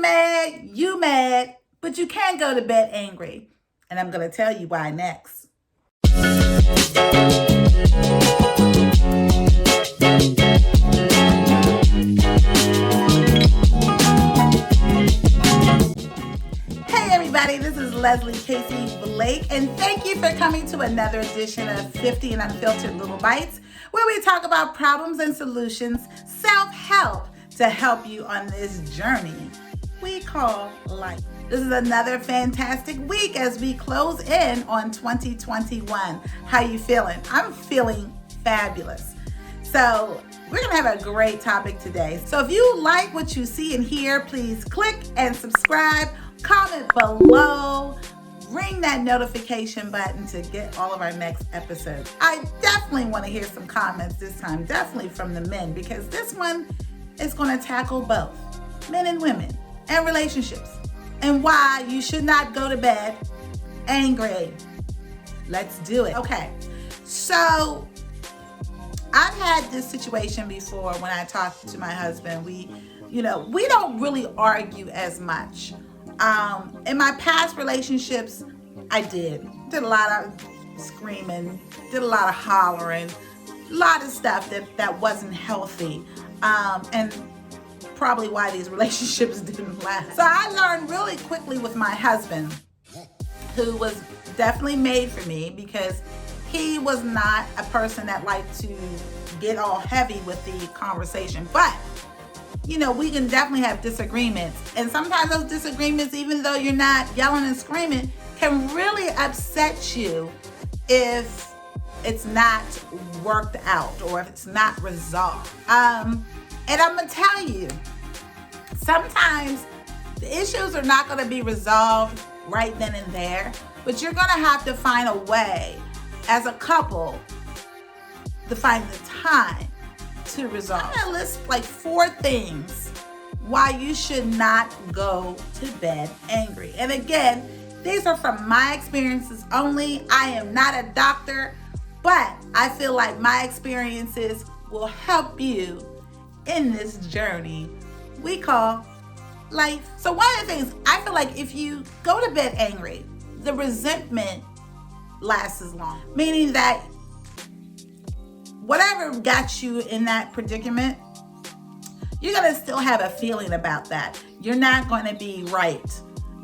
mad, you mad, but you can't go to bed angry. And I'm going to tell you why next. Hey everybody, this is Leslie Casey Blake, and thank you for coming to another edition of 50 and Unfiltered Lyttle Bytes, where we talk about problems and solutions, self-help to help you on this journey we call life. This is another fantastic week as we close in on 2021. How you feeling? I'm feeling fabulous. So we're going to have a great topic today. So if you like what you see and hear, please click and subscribe, comment below, ring that notification button to get all of our next episodes. I definitely want to hear some comments this time, definitely from the men, because this one is going to tackle both men and women and relationships and why you should not go to bed angry. Let's do it. Okay, so I've had this situation before when I talk to my husband. We don't really argue as much. In my past relationships, I did a lot of screaming, did a lot of hollering, a lot of stuff that wasn't healthy, and probably why these relationships didn't last. So I learned really quickly with my husband, who was definitely made for me, because he was not a person that liked to get all heavy with the conversation. But we can definitely have disagreements. And sometimes those disagreements, even though you're not yelling and screaming, can really upset you if it's not worked out or if it's not resolved. And I'm going to tell you, sometimes the issues are not going to be resolved right then and there, but you're going to have to find a way as a couple to find the time to resolve. I'm going to list like 4 things why you should not go to bed angry. And again, these are from my experiences only. I am not a doctor, but I feel like my experiences will help you in this journey we call life. So one of the things, I feel like if you go to bed angry, the resentment lasts as long. Meaning that whatever got you in that predicament, you're going to still have a feeling about that. You're not going to be right.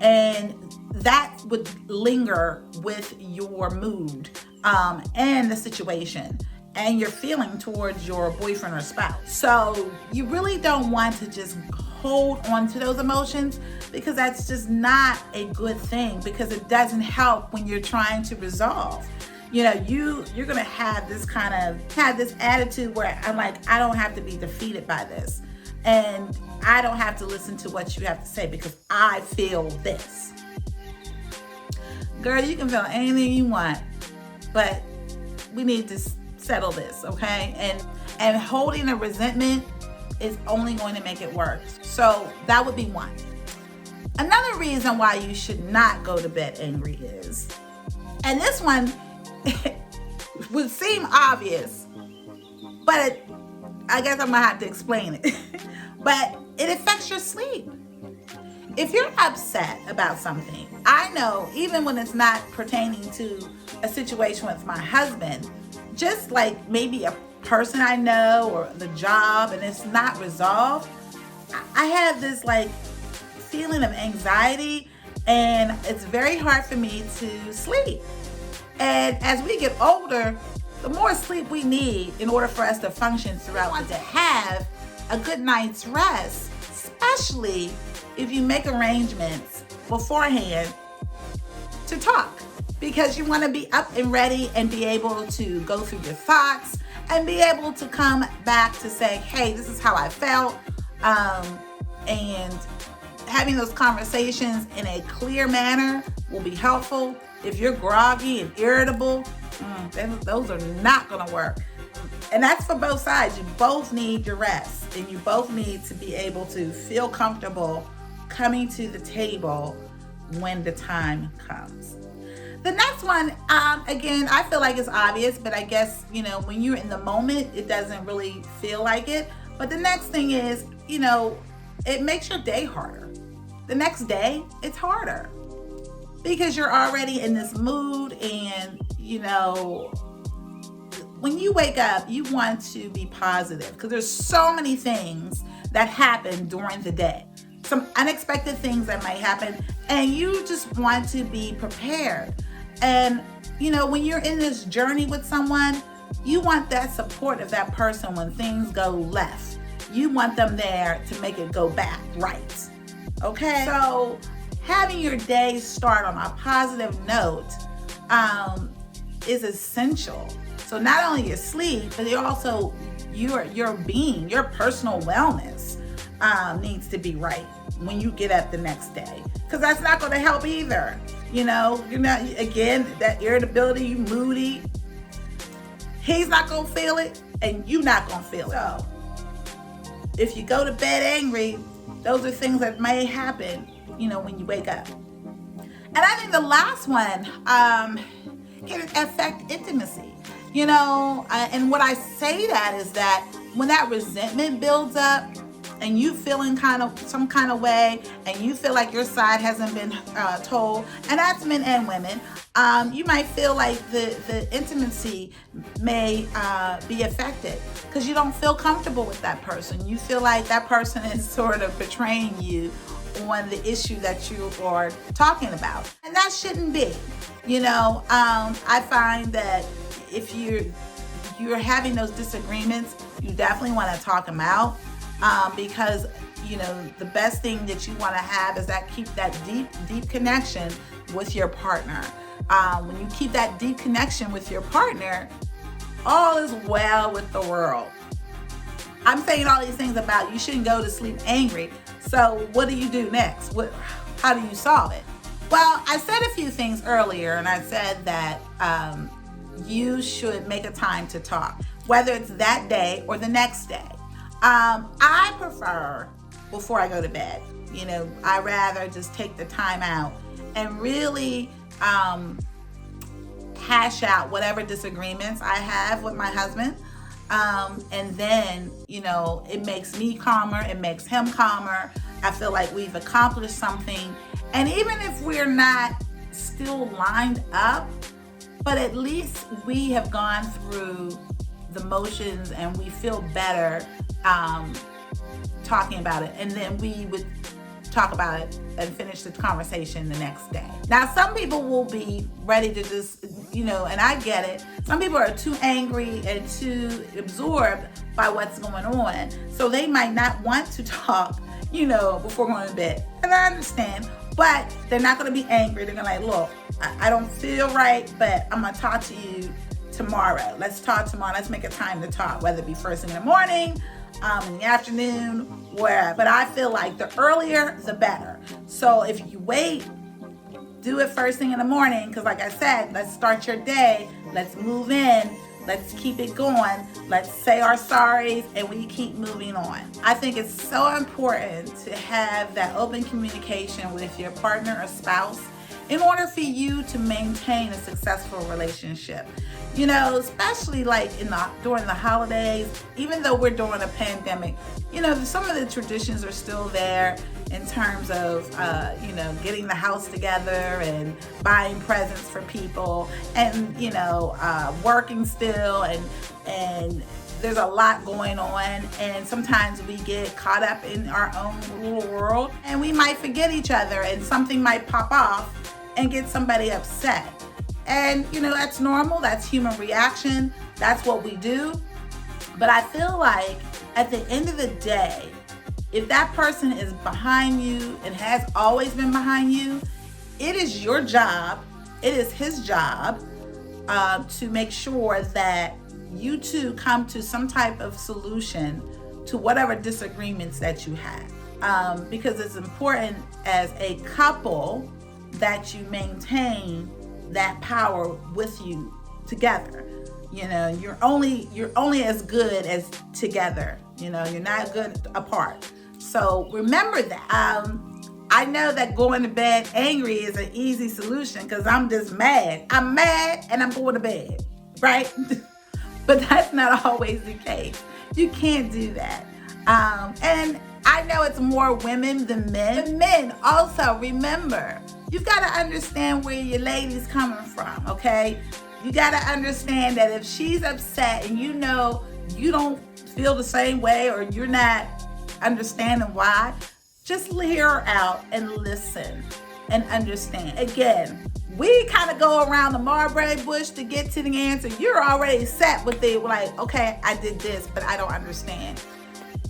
And that would linger with your mood and the situation and your feeling towards your boyfriend or spouse. So you really don't want to just hold on to those emotions, because that's just not a good thing, because it doesn't help when you're trying to resolve. You're going to have this attitude where I'm like, I don't have to be defeated by this. And I don't have to listen to what you have to say because I feel this. Girl, you can feel anything you want, but we need to settle this, okay? And holding a resentment is only going to make it worse. So that would be one. Another reason why you should not go to bed angry is, and this one would seem obvious, but I guess I'm gonna have to explain it. But it affects your sleep. If you're upset about something, I know even when it's not pertaining to a situation with my husband, just like maybe a person I know or the job, and it's not resolved, I have this like feeling of anxiety, and it's very hard for me to sleep. And as we get older, the more sleep we need in order for us to function throughout the day. To have a good night's rest, especially if you make arrangements beforehand to talk, because you want to be up and ready and be able to go through your thoughts and be able to come back to say, hey, this is how I felt. And having those conversations in a clear manner will be helpful. If you're groggy and irritable, those are not going to work. And that's for both sides. You both need your rest, and you both need to be able to feel comfortable coming to the table when the time comes. The next one, again, I feel like it's obvious, but I guess, when you're in the moment, it doesn't really feel like it. But the next thing is, it makes your day harder. the next day it's harder because you're already in this mood. And when you wake up, you want to be positive because there's so many things that happen during the day, some unexpected things that might happen, and you just want to be prepared. And when you're in this journey with someone, you want that support of that person when things go left. You want them there to make it go back right. Okay? So having your day start on a positive note is essential. So not only your sleep, but also your being, your personal wellness needs to be right when you get up the next day. Because that's not going to help either. You're not, again, that irritability, you moody. He's not going to feel it, and you're not going to feel it. So if you go to bed angry, those are things that may happen, when you wake up. And I think the last one can affect intimacy. And what I say that is that when that resentment builds up and you feeling some kind of way, and you feel like your side hasn't been told, and that's men and women, you might feel like the intimacy may be affected because you don't feel comfortable with that person. You feel like that person is sort of betraying you on the issue that you are talking about, and that shouldn't be. I find that if you're having those disagreements, you definitely want to talk them out, because the best thing that you want to have is keep that deep connection with your partner. When you keep that deep connection with your partner, all is well with the world. I'm saying all these things about you shouldn't go to sleep angry. So what do you do next? How do you solve it? Well, I said a few things earlier, and I said that you should make a time to talk, whether it's that day or the next day. I prefer before I go to bed. I rather just take the time out and really hash out whatever disagreements I have with my husband. And then, it makes me calmer. It makes him calmer. I feel like we've accomplished something. And even if we're not still lined up, but at least we have gone through the motions and we feel better talking about it. And then we would talk about it and finish the conversation the next day. Now, some people will be ready to just, and I get it. Some people are too angry and too absorbed by what's going on. So they might not want to talk, before going to bed. And I understand, but they're not going to be angry. They're going to look, I don't feel right, but I'm going to talk to you tomorrow. Let's talk tomorrow. Let's make a time to talk, whether it be first thing in the morning, in the afternoon, wherever. But I feel like the earlier, the better. So if you wait, do it first thing in the morning, because like I said, let's start your day. Let's move in. Let's keep it going. Let's say our sorries, and we keep moving on. I think it's so important to have that open communication with your partner or spouse in order for you to maintain a successful relationship. Especially during the holidays, even though we're during a pandemic, some of the traditions are still there in terms of, getting the house together and buying presents for people and, working still, and there's a lot going on, and sometimes we get caught up in our own little world and we might forget each other, and something might pop off and get somebody upset. And, that's normal. That's human reaction. That's what we do. But I feel like at the end of the day, if that person is behind you and has always been behind you, it is your job, it is his job to make sure that you two come to some type of solution to whatever disagreements that you have. Because it's important as a couple that you maintain that power with you together. You're only as good as together. You're not good apart. So remember that. I know that going to bed angry is an easy solution because I'm just mad. I'm mad and I'm going to bed, right? But that's not always the case. You can't do that. And I know it's more women than men. But men, also remember, you've got to understand where your lady's coming from, okay? You got to understand that if she's upset and you know you don't feel the same way or you're not understanding why, just hear her out and listen and understand. Again, we kind of go around the mulberry bush to get to the answer. You're already set with the like, okay, I did this, but I don't understand.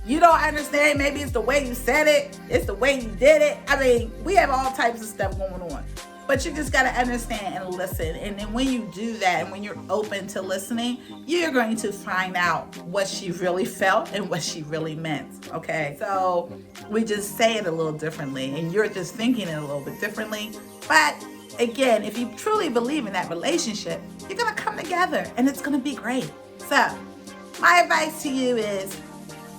You don't understand. Maybe it's the way you said it. It's the way you did it. I mean, we have all types of stuff going on. But you just got to understand and listen. And then when you do that and when you're open to listening, you're going to find out what she really felt and what she really meant. Okay? So we just say it a little differently and you're just thinking it a little bit differently. But again, if you truly believe in that relationship, you're going to come together and it's going to be great. So my advice to you is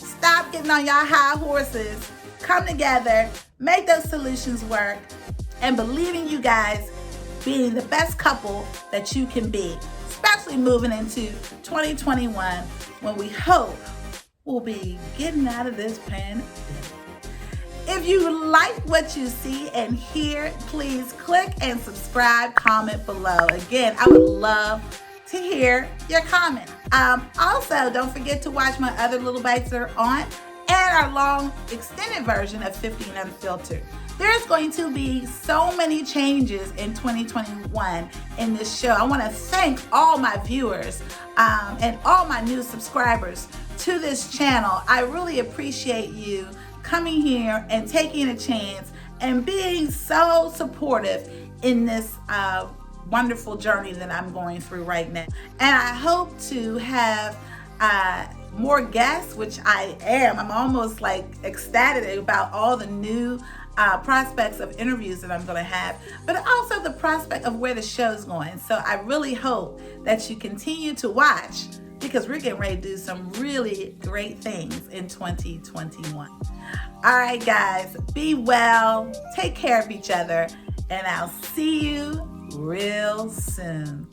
stop getting on your high horses, come together, make those solutions work, and believe in you guys being the best couple that you can be, especially moving into 2021 when we hope we'll be getting out of this pandemic. If you like what you see and hear, please click and subscribe, comment below. Again, I would love to hear your comment. Also, don't forget to watch my other Lyttle Bytes that are on and our long extended version of 50 and Unfiltered. There's going to be so many changes in 2021 in this show. I want to thank all my viewers and all my new subscribers to this channel. I really appreciate you coming here and taking a chance and being so supportive in this wonderful journey that I'm going through right now. And I hope to have more guests, which I am. I'm almost like ecstatic about all the new prospects of interviews that I'm going to have, but also the prospect of where the show's going. So I really hope that you continue to watch because we're getting ready to do some really great things in 2021. All right, guys, be well, take care of each other, and I'll see you real soon.